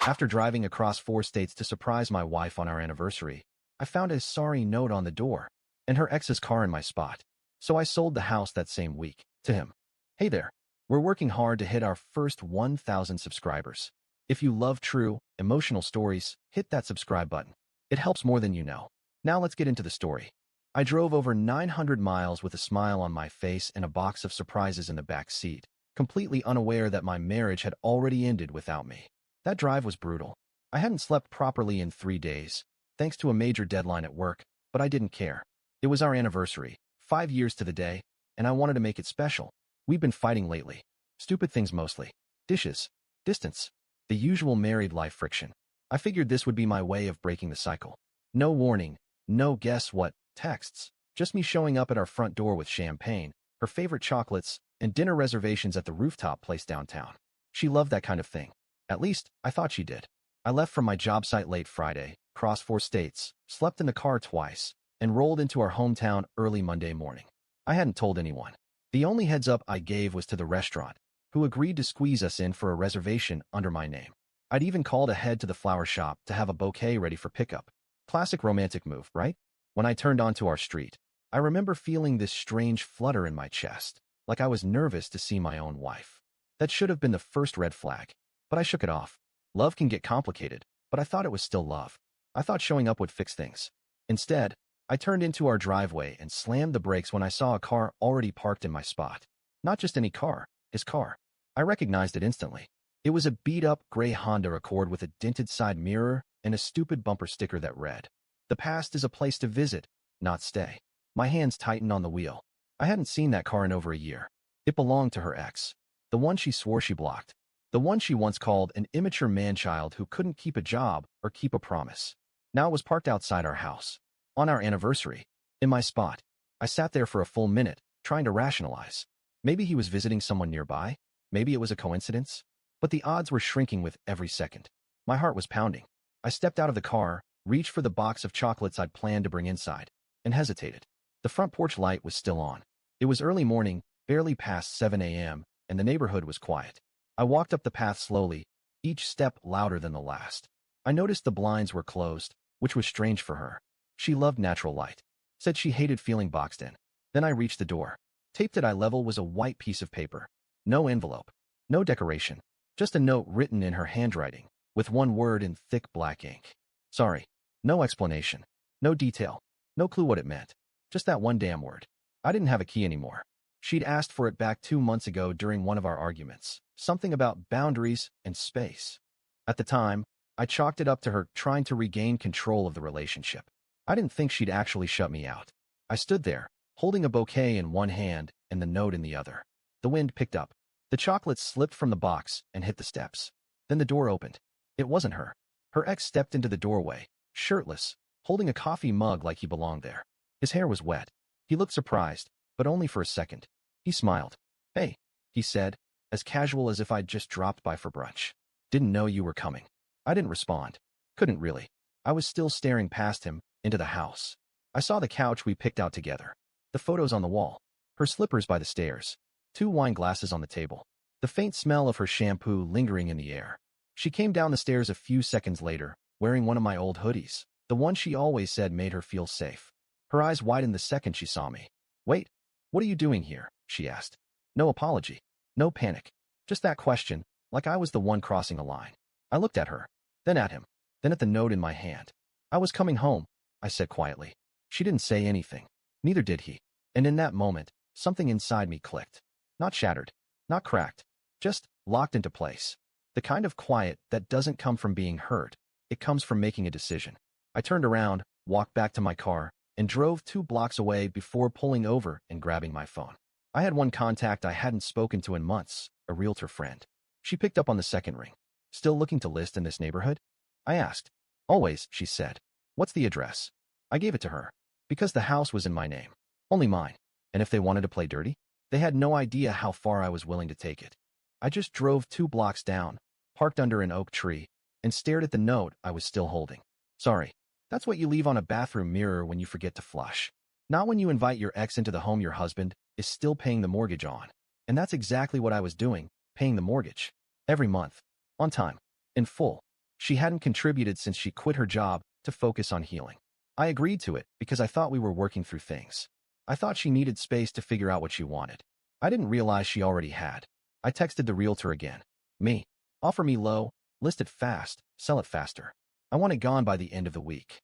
After driving across 4 states to surprise my wife on our anniversary, I found a sorry note on the door and her ex's car in my spot. So I sold the house that same week to him. Hey there. We're working hard to hit our first 1,000 subscribers. If you love true, emotional stories, hit that subscribe button. It helps more than you know. Now let's get into the story. I drove over 900 miles with a smile on my face and a box of surprises in the back seat, completely unaware that my marriage had already ended without me. That drive was brutal. I hadn't slept properly in 3 days, thanks to a major deadline at work, but I didn't care. It was our anniversary, 5 years to the day, and I wanted to make it special. We've been fighting lately. Stupid things mostly. Dishes. Distance. The usual married life friction. I figured this would be my way of breaking the cycle. No warning, no guess what texts, just me showing up at our front door with champagne, her favorite chocolates, and dinner reservations at the rooftop place downtown. She loved that kind of thing. At least, I thought she did. I left from my job site late Friday, crossed 4 states, slept in the car twice, and rolled into our hometown early Monday morning. I hadn't told anyone. The only heads up I gave was to the restaurant, who agreed to squeeze us in for a reservation under my name. I'd even called ahead to the flower shop to have a bouquet ready for pickup. Classic romantic move, right? When I turned onto our street, I remember feeling this strange flutter in my chest, like I was nervous to see my own wife. That should have been the first red flag, but I shook it off. Love can get complicated, but I thought it was still love. I thought showing up would fix things. Instead, I turned into our driveway and slammed the brakes when I saw a car already parked in my spot. Not just any car, his car. I recognized it instantly. It was a beat-up gray Honda Accord with a dented side mirror and a stupid bumper sticker that read, "The past is a place to visit, not stay." My hands tightened on the wheel. I hadn't seen that car in over a year. It belonged to her ex. The one she swore she blocked. The one she once called an immature man-child who couldn't keep a job or keep a promise. Now it was parked outside our house. On our anniversary, in my spot. I sat there for a full minute, trying to rationalize. Maybe he was visiting someone nearby. Maybe it was a coincidence. But the odds were shrinking with every second. My heart was pounding. I stepped out of the car, reached for the box of chocolates I'd planned to bring inside, and hesitated. The front porch light was still on. It was early morning, barely past 7 a.m., and the neighborhood was quiet. I walked up the path slowly, each step louder than the last. I noticed the blinds were closed, which was strange for her. She loved natural light. Said she hated feeling boxed in. Then I reached the door. Taped at eye level was a white piece of paper. No envelope. No decoration. Just a note written in her handwriting, with one word in thick black ink. Sorry. No explanation. No detail. No clue what it meant. Just that one damn word. I didn't have a key anymore. She'd asked for it back 2 months ago during one of our arguments. Something about boundaries and space. At the time, I chalked it up to her trying to regain control of the relationship. I didn't think she'd actually shut me out. I stood there, holding a bouquet in one hand and the note in the other. The wind picked up. The chocolates slipped from the box and hit the steps. Then the door opened. It wasn't her. Her ex stepped into the doorway, shirtless, holding a coffee mug like he belonged there. His hair was wet. He looked surprised, but only for a second. He smiled. "Hey," he said, as casual as if I'd just dropped by for brunch. "Didn't know you were coming." I didn't respond. Couldn't really. I was still staring past him, into the house. I saw the couch we picked out together. The photos on the wall. Her slippers by the stairs. 2 wine glasses on the table. The faint smell of her shampoo lingering in the air. She came down the stairs a few seconds later, wearing one of my old hoodies, the one she always said made her feel safe. Her eyes widened the second she saw me. "Wait, what are you doing here?" she asked. No apology. No panic. Just that question, like I was the one crossing a line. I looked at her, then at him, then at the note in my hand. "I was coming home," I said quietly. She didn't say anything. Neither did he. And in that moment, something inside me clicked. Not shattered. Not cracked. Just locked into place. The kind of quiet that doesn't come from being hurt. It comes from making a decision. I turned around, walked back to my car, and drove 2 blocks away before pulling over and grabbing my phone. I had one contact I hadn't spoken to in months, a realtor friend. She picked up on the second ring. "Still looking to list in this neighborhood?" I asked. "Always," she said. "What's the address?" I gave it to her. Because the house was in my name. Only mine. And if they wanted to play dirty, they had no idea how far I was willing to take it. I just drove 2 blocks down, parked under an oak tree, and stared at the note I was still holding. "Sorry. That's what you leave on a bathroom mirror when you forget to flush. Not when you invite your ex into the home your husband is still paying the mortgage on." And that's exactly what I was doing, paying the mortgage. Every month. On time. In full. She hadn't contributed since she quit her job to focus on healing. I agreed to it because I thought we were working through things. I thought she needed space to figure out what she wanted. I didn't realize she already had. I texted the realtor again. Me. Offer me low, list it fast, sell it faster. I want it gone by the end of the week.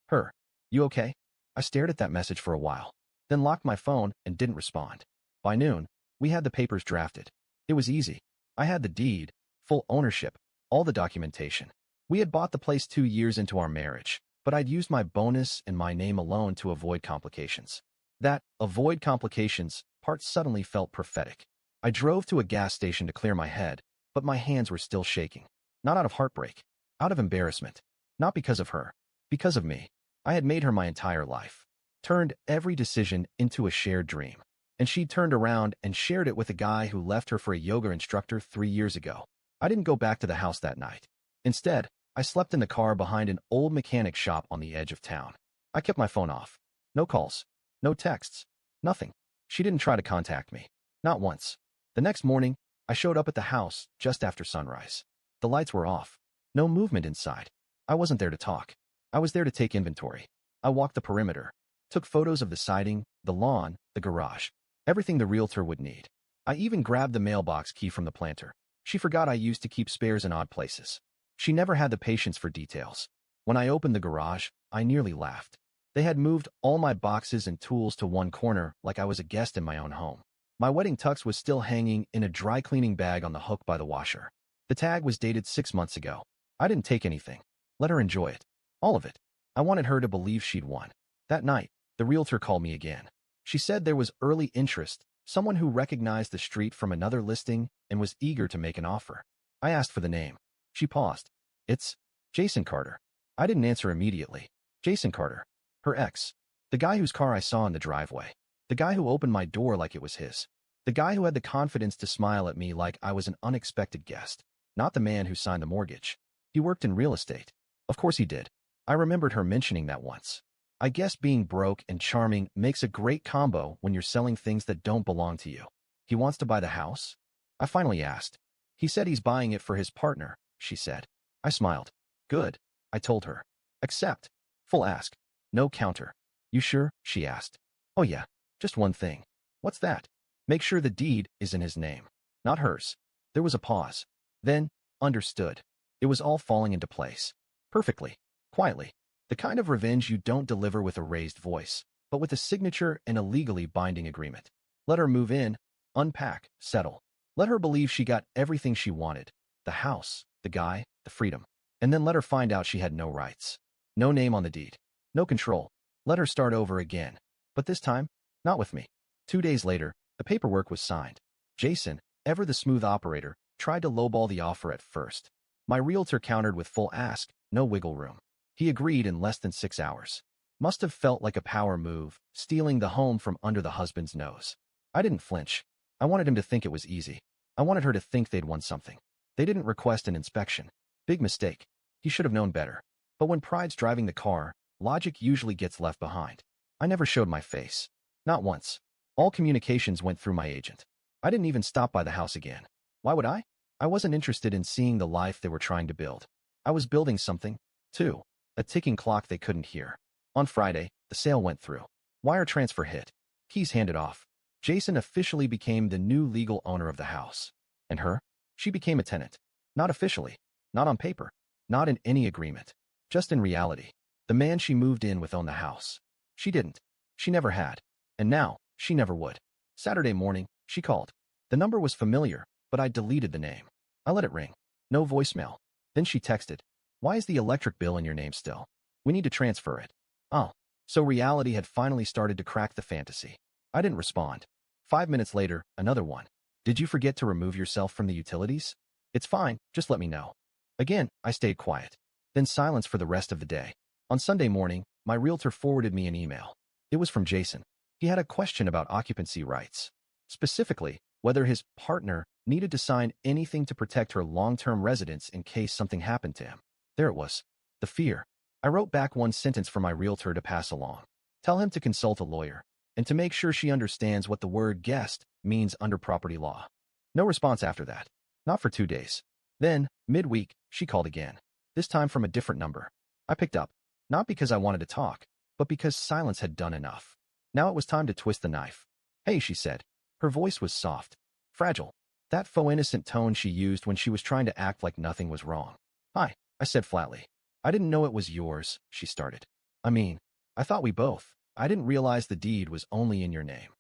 Her. You okay? I stared at that message for a while, then locked my phone and didn't respond. By noon, we had the papers drafted. It was easy. I had the deed, full ownership, all the documentation. We had bought the place 2 years into our marriage, but I'd used my bonus and my name alone to avoid complications. That avoid complications part suddenly felt prophetic. I drove to a gas station to clear my head, but my hands were still shaking. Not out of heartbreak, out of embarrassment. Not because of her, because of me. I had made her my entire life, turned every decision into a shared dream. And she turned around and shared it with a guy who left her for a yoga instructor 3 years ago. I didn't go back to the house that night. Instead, I slept in the car behind an old mechanic shop on the edge of town. I kept my phone off. No calls. No texts. Nothing. She didn't try to contact me. Not once. The next morning, I showed up at the house just after sunrise. The lights were off. No movement inside. I wasn't there to talk. I was there to take inventory. I walked the perimeter, took photos of the siding, the lawn, the garage, everything the realtor would need. I even grabbed the mailbox key from the planter. She forgot I used to keep spares in odd places. She never had the patience for details. When I opened the garage, I nearly laughed. They had moved all my boxes and tools to one corner like I was a guest in my own home. My wedding tux was still hanging in a dry cleaning bag on the hook by the washer. The tag was dated 6 months ago. I didn't take anything. Let her enjoy it. All of it. I wanted her to believe she'd won. That night, the realtor called me again. She said there was early interest, someone who recognized the street from another listing and was eager to make an offer. I asked for the name. She paused. It's Jason Carter. I didn't answer immediately. Jason Carter. Her ex. The guy whose car I saw in the driveway. The guy who opened my door like it was his. The guy who had the confidence to smile at me like I was an unexpected guest. Not the man who signed the mortgage. He worked in real estate. Of course he did. I remembered her mentioning that once. I guess being broke and charming makes a great combo when you're selling things that don't belong to you. He wants to buy the house? I finally asked. He said he's buying it for his partner, she said. I smiled. Good, I told her. Accept. Full ask. No counter. You sure? She asked. Oh yeah, just one thing. What's that? Make sure the deed is in his name, not hers. There was a pause. Then, understood. It was all falling into place. Perfectly. Quietly. The kind of revenge you don't deliver with a raised voice, but with a signature and a legally binding agreement. Let her move in, unpack, settle. Let her believe she got everything she wanted. The house, the guy, the freedom. And then let her find out she had no rights. No name on the deed. No control. Let her start over again. But this time, not with me. 2 days later, the paperwork was signed. Jason, ever the smooth operator, tried to lowball the offer at first. My realtor countered with full ask, no wiggle room. He agreed in less than 6 hours. Must have felt like a power move, stealing the home from under the husband's nose. I didn't flinch. I wanted him to think it was easy. I wanted her to think they'd won something. They didn't request an inspection. Big mistake. He should have known better. But when pride's driving the car, logic usually gets left behind. I never showed my face. Not once. All communications went through my agent. I didn't even stop by the house again. Why would I? I wasn't interested in seeing the life they were trying to build. I was building something, too. A ticking clock they couldn't hear. On Friday, the sale went through. Wire transfer hit. Keys handed off. Jason officially became the new legal owner of the house. And her? She became a tenant. Not officially. Not on paper. Not in any agreement. Just in reality. The man she moved in with owned the house. She didn't. She never had. And now, she never would. Saturday morning, she called. The number was familiar, but I deleted the name. I let it ring. No voicemail. Then she texted. Why is the electric bill in your name still? We need to transfer it. Oh. So reality had finally started to crack the fantasy. I didn't respond. 5 minutes later, another one. Did you forget to remove yourself from the utilities? It's fine, just let me know. Again, I stayed quiet. Then silence for the rest of the day. On Sunday morning, my realtor forwarded me an email. It was from Jason. He had a question about occupancy rights. Specifically, whether his partner needed to sign anything to protect her long-term residence in case something happened to him. There it was. The fear. I wrote back one sentence for my realtor to pass along. Tell him to consult a lawyer, and to make sure she understands what the word guest means under property law. No response after that. Not for 2 days. Then, midweek, she called again. this time from a different number. I picked up, not because I wanted to talk, but because silence had done enough. Now it was time to twist the knife. Hey, she said. Her voice was soft, fragile, that faux innocent tone she used when she was trying to act like nothing was wrong. Hi, I said flatly. I didn't know it was yours, she started. I mean, I thought we both. I didn't realize the deed was only in your name.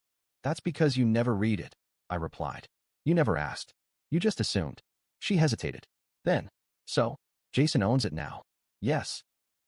That's because you never read it, I replied. You never asked. You just assumed. She hesitated. Then, so, Jason owns it now. Yes.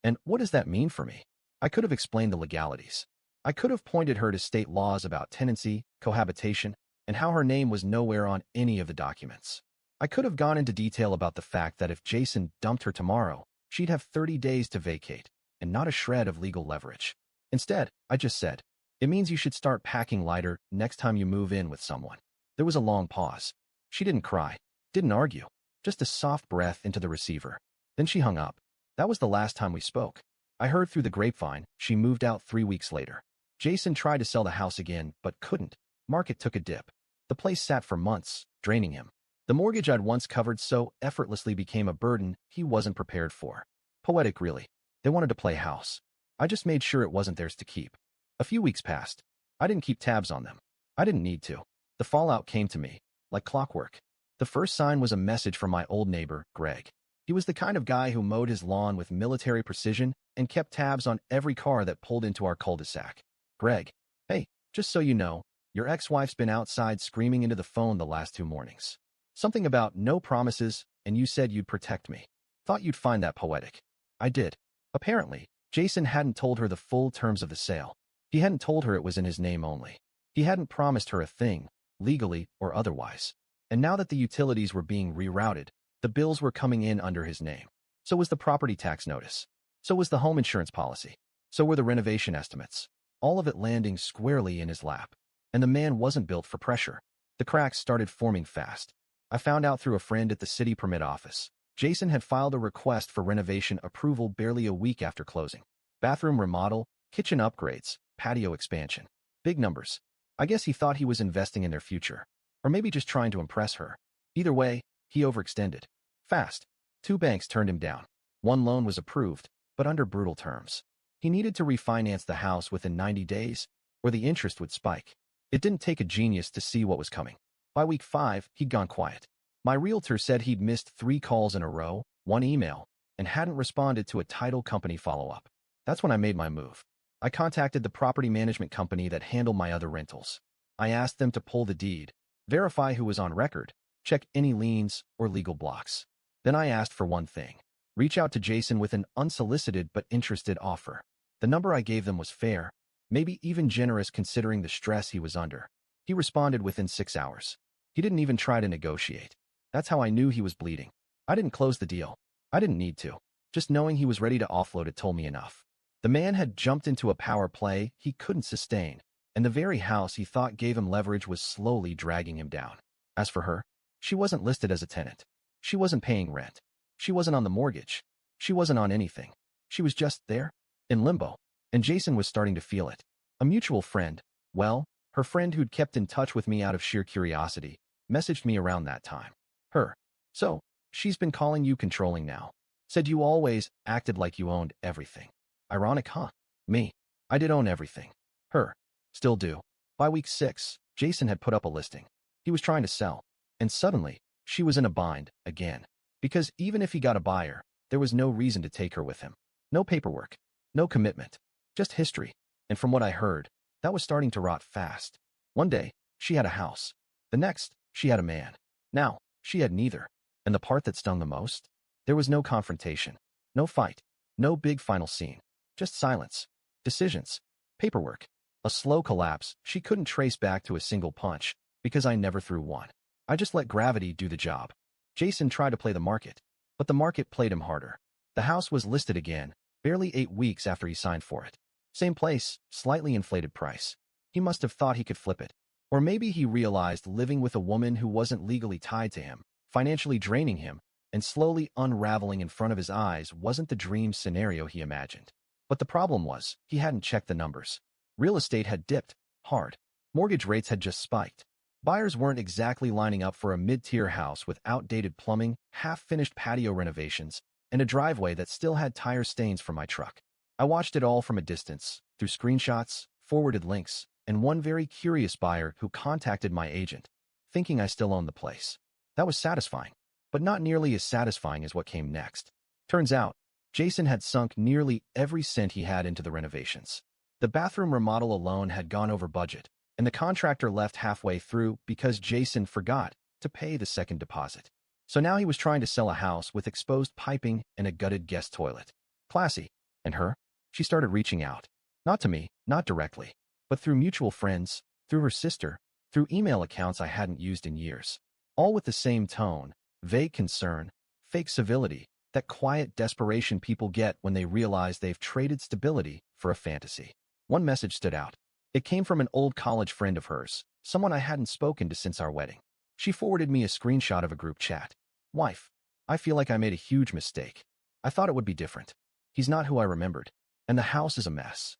And what does that mean for me? I could have explained the legalities. I could have pointed her to state laws about tenancy, cohabitation, and how her name was nowhere on any of the documents. I could have gone into detail about the fact that if Jason dumped her tomorrow, she'd have 30 days to vacate, and not a shred of legal leverage. Instead, I just said, it means you should start packing lighter next time you move in with someone. There was a long pause. She didn't cry, didn't argue, just a soft breath into the receiver. Then she hung up. That was the last time we spoke. I heard through the grapevine she moved out 3 weeks later. Jason tried to sell the house again, but couldn't. Market took a dip. The place sat for months, draining him. The mortgage I'd once covered so effortlessly became a burden he wasn't prepared for. Poetic, really. They wanted to play house. I just made sure it wasn't theirs to keep. A few weeks passed. I didn't keep tabs on them. I didn't need to. The fallout came to me, like clockwork. The first sign was a message from my old neighbor, Greg. He was the kind of guy who mowed his lawn with military precision and kept tabs on every car that pulled into our cul-de-sac. Greg, hey, just so you know, your ex-wife's been outside screaming into the phone the last 2 mornings. Something about no promises, and you said you'd protect me. Thought you'd find that poetic. I did. Apparently, Jason hadn't told her the full terms of the sale. He hadn't told her it was in his name only. He hadn't promised her a thing, legally or otherwise. And now that the utilities were being rerouted, the bills were coming in under his name. So was the property tax notice. So was the home insurance policy. So were the renovation estimates. All of it landing squarely in his lap. And the man wasn't built for pressure. The cracks started forming fast. I found out through a friend at the city permit office. Jason had filed a request for renovation approval barely a week after closing. Bathroom remodel, kitchen upgrades, patio expansion. Big numbers. I guess he thought he was investing in their future. Or maybe just trying to impress her. Either way, he overextended. Fast. 2 banks turned him down. 1 loan was approved, but under brutal terms. He needed to refinance the house within 90 days, or the interest would spike. It didn't take a genius to see what was coming. By week 5, he'd gone quiet. My realtor said he'd missed 3 calls in a row, 1 email, and hadn't responded to a title company follow-up. That's when I made my move. I contacted the property management company that handled my other rentals. I asked them to pull the deed, verify who was on record, check any liens or legal blocks. Then I asked for one thing. Reach out to Jason with an unsolicited but interested offer. The number I gave them was fair, maybe even generous considering the stress he was under. He responded within 6 hours. He didn't even try to negotiate. That's how I knew he was bleeding. I didn't close the deal. I didn't need to. Just knowing he was ready to offload it told me enough. The man had jumped into a power play he couldn't sustain, and the very house he thought gave him leverage was slowly dragging him down. As for her, she wasn't listed as a tenant. She wasn't paying rent. She wasn't on the mortgage. She wasn't on anything. She was just there, in limbo, and Jason was starting to feel it. A mutual friend, well, her friend who'd kept in touch with me out of sheer curiosity, messaged me around that time. Her. So, she's been calling you controlling now. Said you always acted like you owned everything. Ironic, huh? Me. I did own everything. Her. Still do. By week 6, Jason had put up a listing. He was trying to sell. And suddenly, she was in a bind, again. Because even if he got a buyer, there was no reason to take her with him. No paperwork. No commitment. Just history. And from what I heard, that was starting to rot fast. One day, she had a house. The next, she had a man. Now, she had neither. And the part that stung the most? There was no confrontation. No fight. No big final scene. Just silence. Decisions. Paperwork. A slow collapse she couldn't trace back to a single punch, because I never threw one. I just let gravity do the job. Jason tried to play the market, but the market played him harder. The house was listed again, barely 8 weeks after he signed for it. Same place, slightly inflated price. He must have thought he could flip it. Or maybe he realized living with a woman who wasn't legally tied to him, financially draining him, and slowly unraveling in front of his eyes wasn't the dream scenario he imagined. But the problem was, he hadn't checked the numbers. Real estate had dipped, hard. Mortgage rates had just spiked. Buyers weren't exactly lining up for a mid-tier house with outdated plumbing, half-finished patio renovations, and a driveway that still had tire stains from my truck. I watched it all from a distance, through screenshots, forwarded links, and one very curious buyer who contacted my agent, thinking I still owned the place. That was satisfying, but not nearly as satisfying as what came next. Turns out, Jason had sunk nearly every cent he had into the renovations. The bathroom remodel alone had gone over budget, and the contractor left halfway through because Jason forgot to pay the second deposit. So now he was trying to sell a house with exposed piping and a gutted guest toilet. Classy. And her? She started reaching out. Not to me, not directly, but through mutual friends, through her sister, through email accounts I hadn't used in years. All with the same tone, vague concern, fake civility, that quiet desperation people get when they realize they've traded stability for a fantasy. One message stood out. It came from an old college friend of hers, someone I hadn't spoken to since our wedding. She forwarded me a screenshot of a group chat. Wife, I feel like I made a huge mistake. I thought it would be different. He's not who I remembered, and the house is a mess.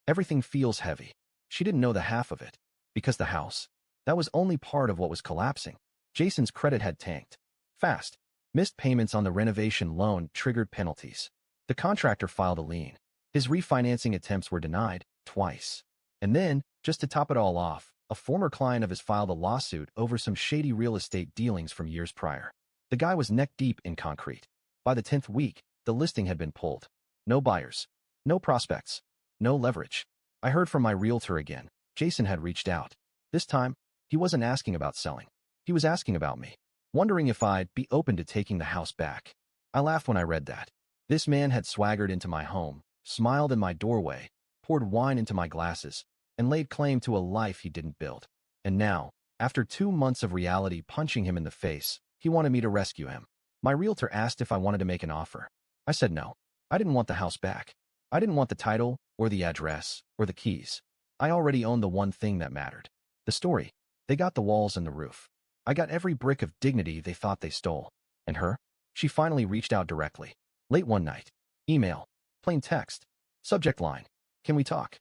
Everything feels heavy. She didn't know the half of it, because the house, that was only part of what was collapsing. Jason's credit had tanked. Fast. Missed payments on the renovation loan triggered penalties. The contractor filed a lien. His refinancing attempts were denied, twice. And then, just to top it all off, a former client of his filed a lawsuit over some shady real estate dealings from years prior. The guy was neck-deep in concrete. By the 10th week, the listing had been pulled. No buyers. No prospects. No leverage. I heard from my realtor again. Jason had reached out. This time, he wasn't asking about selling. He was asking about me, wondering if I'd be open to taking the house back. I laughed when I read that. This man had swaggered into my home, smiled in my doorway, poured wine into my glasses, and laid claim to a life he didn't build. And now, after 2 months of reality punching him in the face, he wanted me to rescue him. My realtor asked if I wanted to make an offer. I said no. I didn't want the house back. I didn't want the title, or the address, or the keys. I already owned the one thing that mattered. The story. They got the walls and the roof. I got every brick of dignity they thought they stole. And her? She finally reached out directly. Late one night. Email. Plain text. Subject line. Can we talk?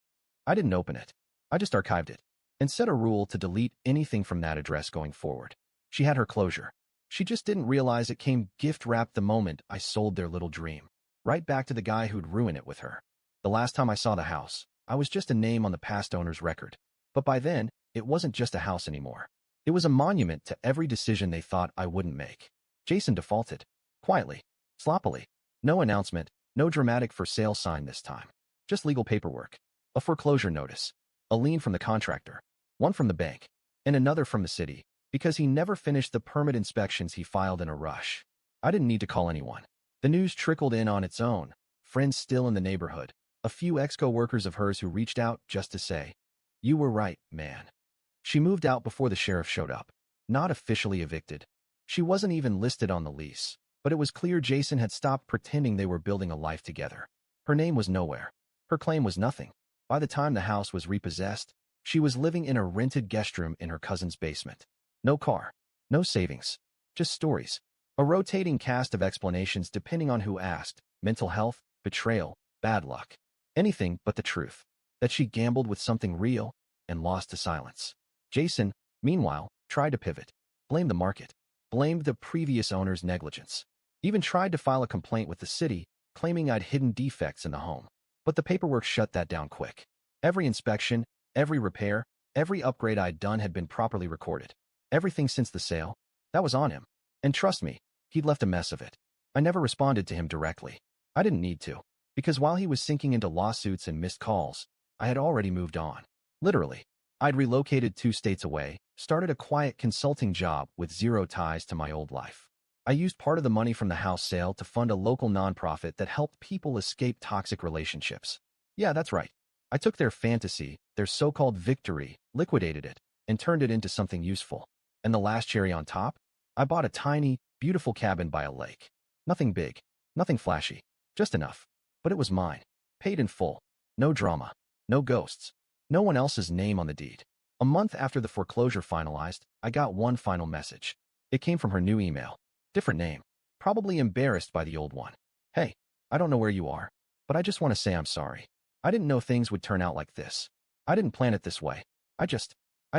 I didn't open it. I just archived it and set a rule to delete anything from that address going forward. She had her closure. She just didn't realize it came gift-wrapped the moment I sold their little dream. Right back to the guy who'd ruin it with her. The last time I saw the house, I was just a name on the past owner's record. But by then, it wasn't just a house anymore. It was a monument to every decision they thought I wouldn't make. Jason defaulted. Quietly. Sloppily. No announcement, no dramatic for sale sign this time. Just legal paperwork. A foreclosure notice. A lien from the contractor. One from the bank. And another from the city, because he never finished the permit inspections he filed in a rush. I didn't need to call anyone. The news trickled in on its own. Friends still in the neighborhood. A few ex-co-workers of hers who reached out just to say, "You were right, man." She moved out before the sheriff showed up. Not officially evicted. She wasn't even listed on the lease, but it was clear Jason had stopped pretending they were building a life together. Her name was nowhere. Her claim was nothing. By the time the house was repossessed, she was living in a rented guest room in her cousin's basement. No car. No savings. Just stories. A rotating cast of explanations depending on who asked. Mental health, betrayal, bad luck. Anything but the truth. That she gambled with something real and lost to silence. Jason, meanwhile, tried to pivot. Blamed the market. Blamed the previous owner's negligence. Even tried to file a complaint with the city, claiming I'd hidden defects in the home. But the paperwork shut that down quick. Every inspection, every repair, every upgrade I'd done had been properly recorded. Everything since the sale, that was on him. And trust me, he'd left a mess of it. I never responded to him directly. I didn't need to, because while he was sinking into lawsuits and missed calls, I had already moved on. Literally. I'd relocated 2 states away, started a quiet consulting job with zero ties to my old life. I used part of the money from the house sale to fund a local nonprofit that helped people escape toxic relationships. Yeah, that's right. I took their fantasy, their so-called victory, liquidated it, and turned it into something useful. And the last cherry on top? I bought a tiny, beautiful cabin by a lake. Nothing big, nothing flashy, just enough. But it was mine. Paid in full. No drama. No ghosts. No one else's name on the deed. A month after the foreclosure finalized, I got one final message. It came from her new email. Different name. Probably embarrassed by the old one. "Hey, I don't know where you are, but I just want to say I'm sorry. I didn't know things would turn out like this. I didn't plan it this way. I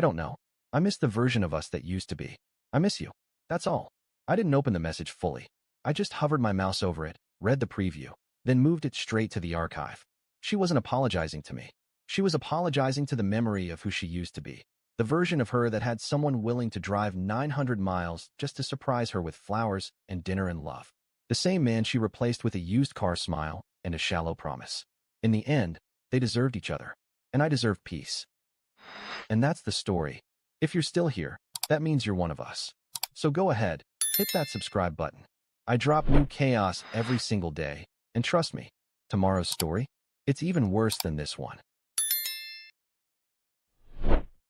don't know. I miss the version of us that used to be. I miss you. That's all." I didn't open the message fully. I just hovered my mouse over it, read the preview, then moved it straight to the archive. She wasn't apologizing to me. She was apologizing to the memory of who she used to be. The version of her that had someone willing to drive 900 miles just to surprise her with flowers and dinner and love. The same man she replaced with a used car smile and a shallow promise. In the end, they deserved each other. And I deserve peace. And that's the story. If you're still here, that means you're one of us. So go ahead, hit that subscribe button. I drop new chaos every single day. And trust me, tomorrow's story, it's even worse than this one.